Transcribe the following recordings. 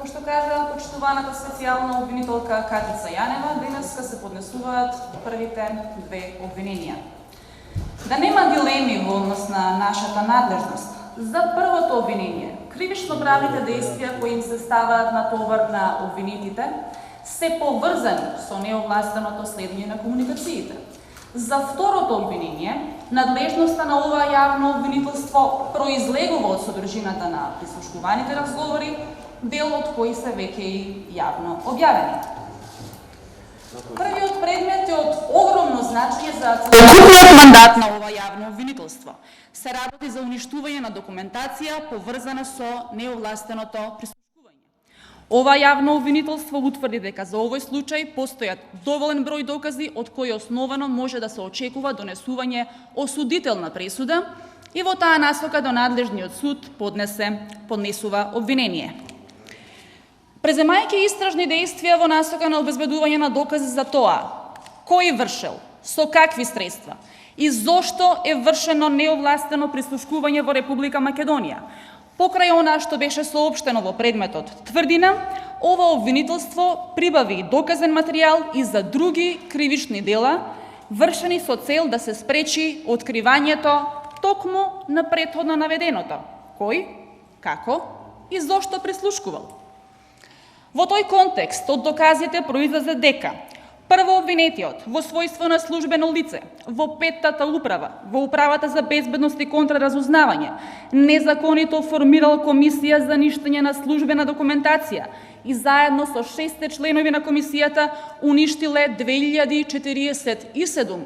Како што кажа почитуваната специјална обвинителка Катица Јанева, денеска се поднесуваат првите две обвиненија. Да нема дилеми во однос на нашата надлежност, за првото обвинение, кривично-правните действија кои им се ставаат на товар на обвинетите, се поврзани со неовластеното следење на комуникациите. За второто обвинение, надлежноста на ова јавно обвинителство произлегува од содржината на прислушкуваните разговори, дел од кои се веќе и јавно објавени. Првиот предмет е од огромно значење за целокупниот мандат на ова јавно обвинителство. Се работи за уништување на документација поврзана со неовластеното прислушкување. Ова јавно обвинителство утврди дека за овој случај постојат доволен број докази од кои основано може да се очекува донесување осудителна пресуда и во таа насока до надлежниот суд поднесува обвинение. Преземајќи истражни действија во насока на обезбедување на докази за тоа кој вршел, со какви средства и зошто е вршено неовластено прислушкување во Република Македонија, покрај она што беше соопштено во предметот тврдина, ова обвинителство прибави доказен материјал и за други кривични дела, вршени со цел да се спречи откривањето токму на претходно наведеното. Кој, како и зошто прислушкувал. Во тој контекст од доказите произлезе дека прво обвинетиот во својство на службено лице во петтата управа, во управата за безбедност и контраразузнавање, незаконито формирал комисија за ништење на службена документација и заедно со 6 членови на комисијата уништиле 2047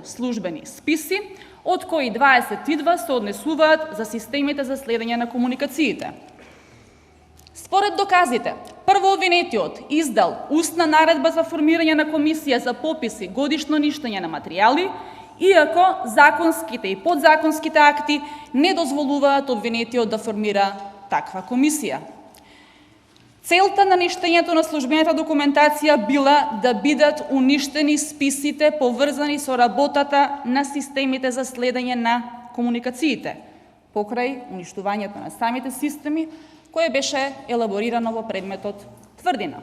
службени списи, од кои 22 се однесуваат за системите за следење на комуникациите. Според доказите, прво обвинетиот издал устна наредба за формирање на комисија за попис и годишно ништење на материјали, иако законските и подзаконските акти не дозволуваат обвинетиот да формира таква комисија. Целта на ништењето на службената документација била да бидат уништени списите поврзани со работата на системите за следење на комуникациите, покрај уништувањето на самите системи, кое беше елаборирано во предметот тврдина.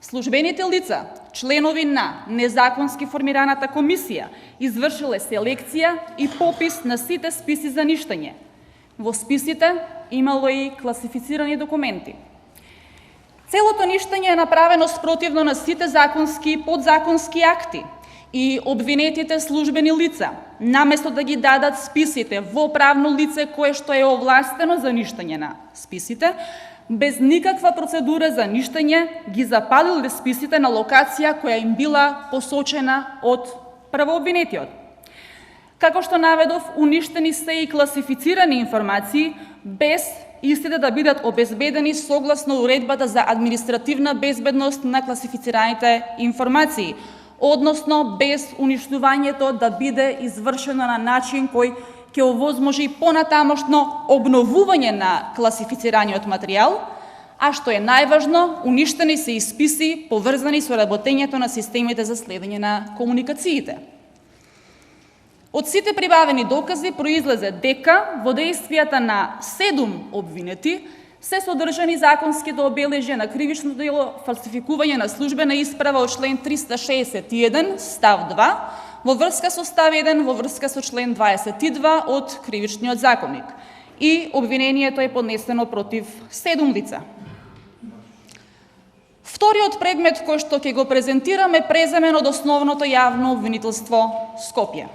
Службените лица, членови на незаконски формираната комисија, извршиле селекција и попис на сите списи за ништење. Во списите имало и класифицирани документи. Целото ништење е направено спротивно на сите законски и подзаконски акти и обвинетите службени лица, наместо да ги дадат списите во правно лице кое што е овластено за ништење на списите, без никаква процедура за ништење ги запалиле списите на локација која им била посочена од првообвинетиот. Како што наведов, уништени се и класифицирани информации без истите да бидат обезбедени согласно уредбата за административна безбедност на класифицираните информации, односно без уништувањето да биде извршено на начин кој ќе овозможи понатамошно обновување на класифицираниот материјал, а што е најважно, уништени се и списи поврзани со работењето на системите за следење на комуникациите. Од сите прибавени докази произлезе дека во действијата на 7 обвинети се содржани законските обележја на кривично дело фалсификување на службена исправа од член 361 став 2 во врска со став 1 во врска со член 22 од Кривичниот законник и обвинението е поднесено против 7 лица. Вториот предмет кој што ќе го презентираме е преземен од основното јавно обвинителство Скопје.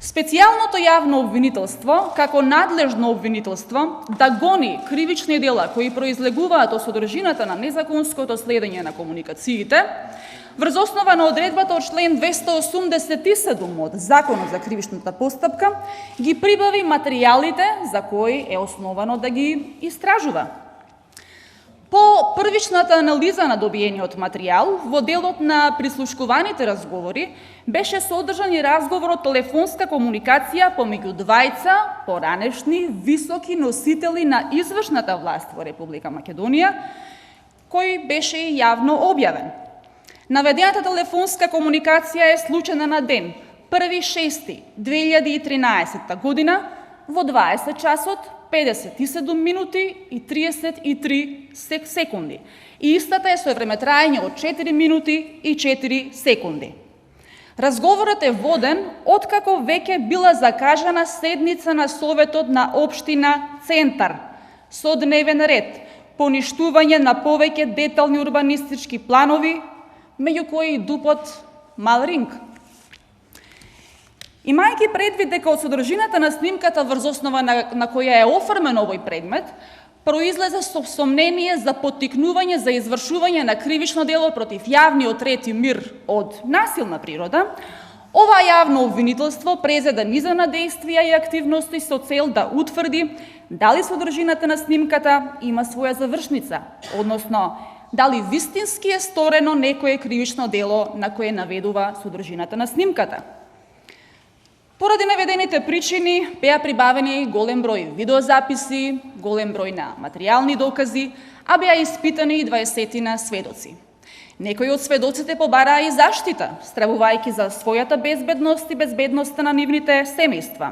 Специјалното јавно обвинителство, како надлежно обвинителство, да гони кривични дела кои произлегуваат од содржината на незаконското следење на комуникациите, врз основа на одредбата од член 287 од Законот за кривичната постапка, ги прибави материјалите за кои е основано да ги истражува. По првичната анализа на добиениот материјал, во делот на прислушкуваните разговори, беше содржан и разговорот телефонска комуникација помеѓу двајца поранешни високи носители на извршната власт во Република Македонија, кој беше и јавно објавен. Наведената телефонска комуникација е случена на ден 1.6.2013 година во 20 часот 57 минути и 33 секунди. И истата е со времетраење од 4 минути и 4 секунди. Разговорот е воден откако веќе била закажана седница на Советот на Општина Центар со дневен ред, поништување на повеќе детални урбанистички планови, меѓу кои и ДУП-от Мал Ринг. Имајќи предвид дека од содржината на снимката врз основа на која е оформен овој предмет, произлезе со сомнение за поттикнување за извршување на кривично дело против јавниот ред и мир од насилна природа, ова јавно обвинителство презеда низа на действија и активности со цел да утврди дали содржината на снимката има своја завршница, односно дали вистински е сторено некое кривично дело на кое наведува содржината на снимката. Поради наведените причини беа прибавени голем број видеозаписи, голем број на материјални докази, а беа испитани и 20 сведоци. Некои од сведоците побараа и заштита, стравувајќи за својата безбедност и безбедноста на нивните семејства.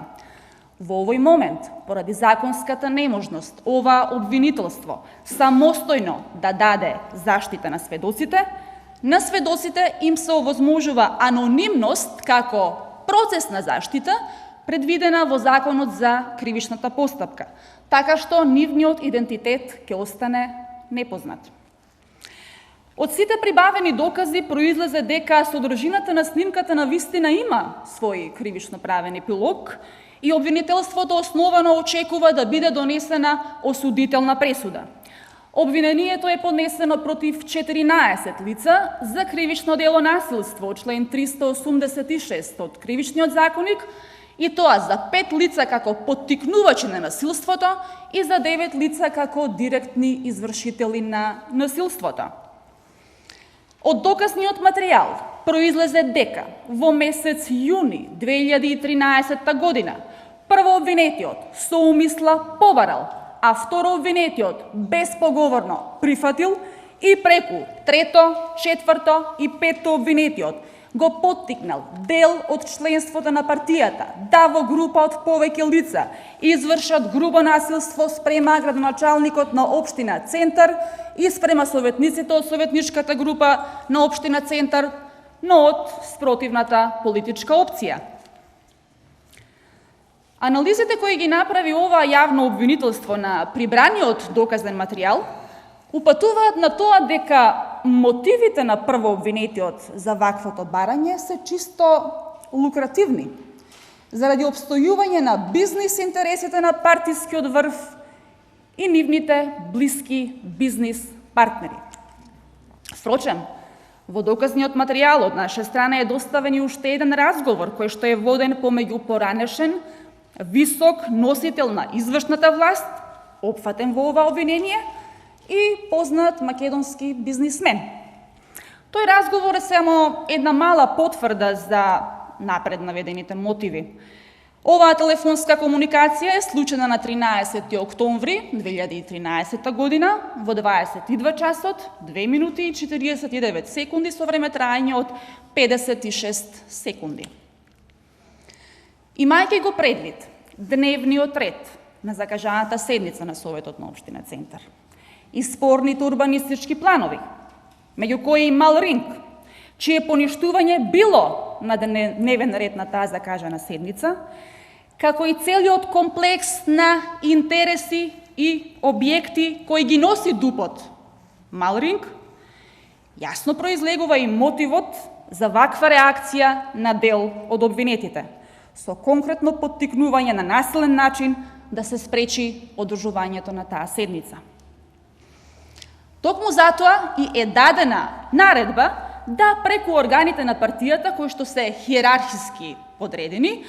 Во овој момент, поради законската неможност, ова обвинителство самостојно да даде заштита на сведоците им се овозможува анонимност како процесна заштита, предвидена во Законот за кривичната постапка, така што нивниот идентитет ќе остане непознат. Од сите прибавени докази произлезе дека содржината на снимката навистина има свој кривично правен епилог и обвинителството основано очекува да биде донесена осудителна пресуда. Обвинението е поднесено против 14 лица за кривично дело насилство од член 386 од Кривичниот законник и тоа за 5 лица како поттикнувачи на насилството и за 9 лица како директни извршители на насилството. Од доказниот материјал произлезе дека во месец јуни 2013 година прво обвинетиот со умисла побарал, а второ обвинетиот безпоговорно прифатил и преку трето, четврто и петто обвинетиот го поттикнал дел од членството на партијата да во група од повеќе лица извршат грубо насилство спрема градоначалникот на Општина Центар и спрема советниците од советничката група на Општина Центар, но од спротивната политичка опција. Анализите кои ги направи ова јавно обвинителство на прибраниот доказен материјал упатуваат на тоа дека мотивите на прво обвинетиот за ваквото барање се чисто лукративни, заради обстојување на бизнис интересите на партискиот врв и нивните блиски бизнис партнери. Впрочем, во доказниот материјал од наша страна е доставен и уште еден разговор кој што е воден помеѓу поранешен висок носител на извршната власт, опфатен во ова обвинение, и познат македонски бизнисмен. Тој разговор е само една мала потврда за напред наведените мотиви. Оваа телефонска комуникација е случена на 13 октомври 2013 година во 22 часот, 2 минути и 49 секунди со време траење од 56 секунди. Имајќи го предвид дневниот ред на закажаната седница на Советот на Општина Центар и спорните урбанистички планови, меѓу кои и Мал Ринг, чие поништување било на дневен ред на таа закажана седница, како и целиот комплекс на интереси и објекти кои ги носи ДУП-от Мал Ринг, јасно произлегува и мотивот за ваква реакција на дел од обвинетите, со конкретно поттикнување на насилен начин да се спречи одржувањето на таа седница. Токму затоа и е дадена наредба да преку органите на партијата, кои што се хиерархиски подредени,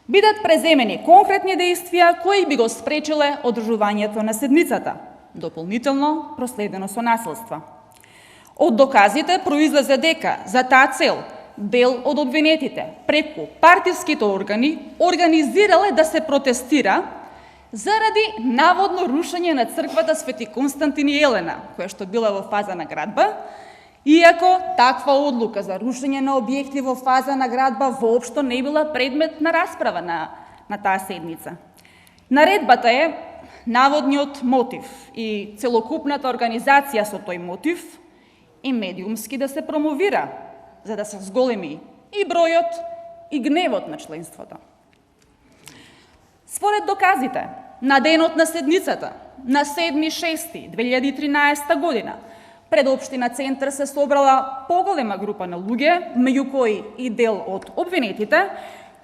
бидат преземени конкретни действија кои би го спречиле одржувањето на седницата, дополнително проследено со насилства. Од доказите произлезе дека за таа цел дел од обвинетите преку партиските органи организирале да се протестира заради наводно рушење на црквата Свети Константин и Елена, која што била во фаза на градба, иако таква одлука за рушење на објекти во фаза на градба воопшто не била предмет на расправа на таа седница. Наредбата е наводниот мотив и целокупната организација со тој мотив и медиумски да се промовира, за да се зголеми и бројот и гневот на членството. Според доказите, на денот на седницата, на 7.6.2013 година, пред Општина Центар се собрала поголема група на луѓе, меѓу кои и дел од обвинетите,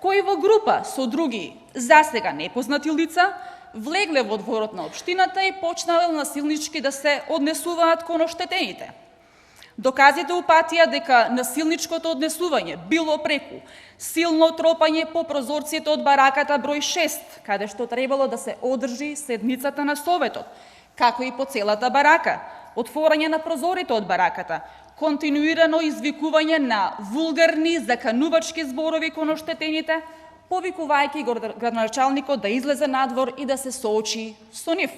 кои во група со други засега непознати лица влегле во дворот на општината и почнале насилнички да се однесуваат кон оштетените. Доказите упатија дека насилничкото однесување било преку силно тропање по прозорците од бараката број 6, каде што требало да се одржи седницата на Советот, како и по целата барака, отворање на прозорите од бараката, континуирано извикување на вулгарни заканувачки зборови кон оштетените, повикувајќи градоначалникот да излезе надвор и да се соочи со нив.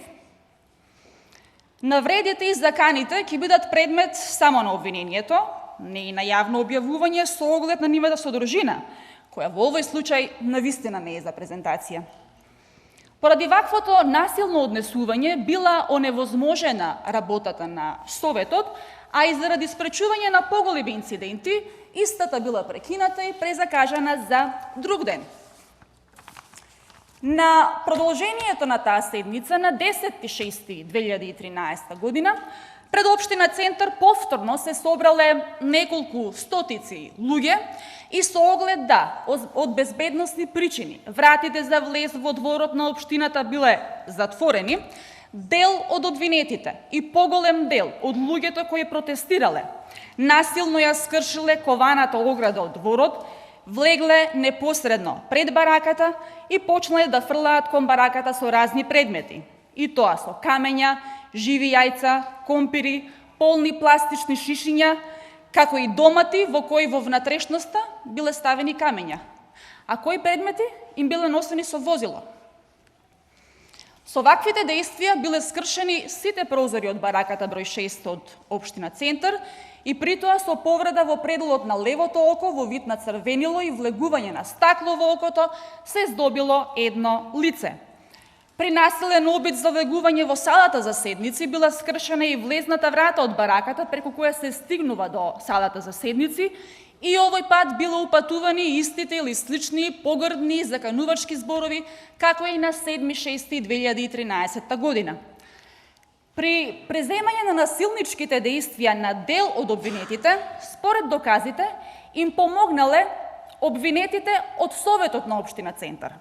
Навредите и заканите ќе бидат предмет само на обвинението, не и на јавно објавување со оглед на нивната содржина, која во овој случај навистина не е за презентација. Поради ваквото насилно однесување била оневозможена работата на Советот, а и заради спречување на поголеми инциденти, истата била прекината и презакажана за друг ден. На продолжението на таа седница на 10.6.2013 година пред Општина Центар повторно се собрале неколку стотици луѓе и со оглед да од безбедносни причини вратите за влез во дворот на општината биле затворени, дел од обвинетите и поголем дел од луѓето кои протестирале насилно ја скршиле кованата ограда од дворот, влегле непосредно пред бараката и почнале да фрлаат кон бараката со разни предмети, и тоа со камења, живи јајца, компири, полни пластични шишиња, како и домати во кои во внатрешноста биле ставени камења, а кои предмети им биле носени со возило. Со ваквите действија биле скршени сите прозори од бараката број 6 од Општина Центар и притоа со повреда во пределот на левото око во вид на црвенило и влегување на стакло во окото се здобило едно лице. При насилен обид за влегување во салата за седници била скршена и влезната врата од бараката преку која се стигнува до салата за седници и овој пат било упатувани истите или слични погрдни заканувачки зборови како и на 7.6.2013 година. При преземање на насилничките действија на дел од обвинетите, според доказите, им помогнале обвинетите од Советот на Општина Центар.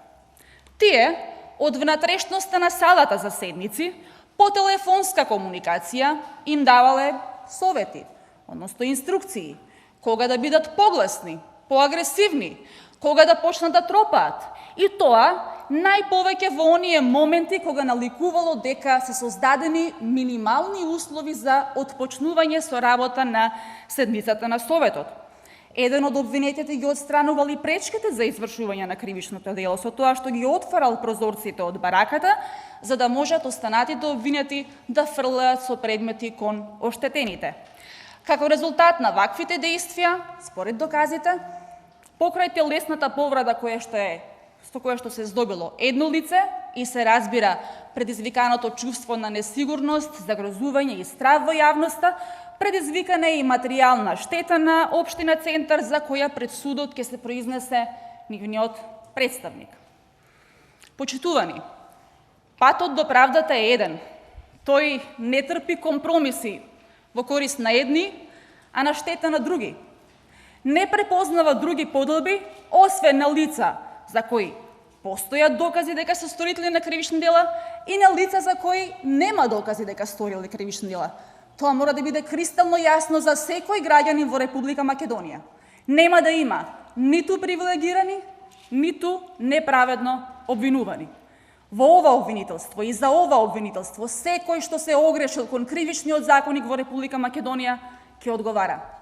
Тие, од внатрешноста на салата за седници, по телефонска комуникација им давале совети, односно инструкции, кога да бидат погласни, поагресивни, кога да почнат да тропаат. И тоа најповеќе во оние моменти кога наликувало дека се создадени минимални услови за отпочнување со работа на седницата на Советот. Еден од обвинетите ги отстранувал и пречките за извршување на кривичното дело со тоа што ги отварал прозорците од бараката, за да можат останатите обвинети да фрлаат со предмети кон оштетените. Како резултат на ваквите действија, според доказите, покрај телесната повреда со која што се здобило едно лице и се разбира предизвиканото чувство на несигурност, загрозување и страв во јавноста, предизвикана е и материјална штета на Општина Центар за која пред судот ќе се произнесе нивниот представник. Почитувани, патот до правдата е еден. Тој не трпи компромиси во корист на едни, а на штета на други. Не препознава други поделби, освен на лица за кои постојат докази дека се сторители на кривични дела и на лица за кои нема докази дека сториле кривични дела. Тоа мора да биде кристално јасно за секој граѓанин во Република Македонија. Нема да има ниту привилегирани, ниту неправедно обвинувани. Во ова обвинителство и за ова обвинителство секој што се огрешил кон кривичниот законник во Република Македонија ќе одговара.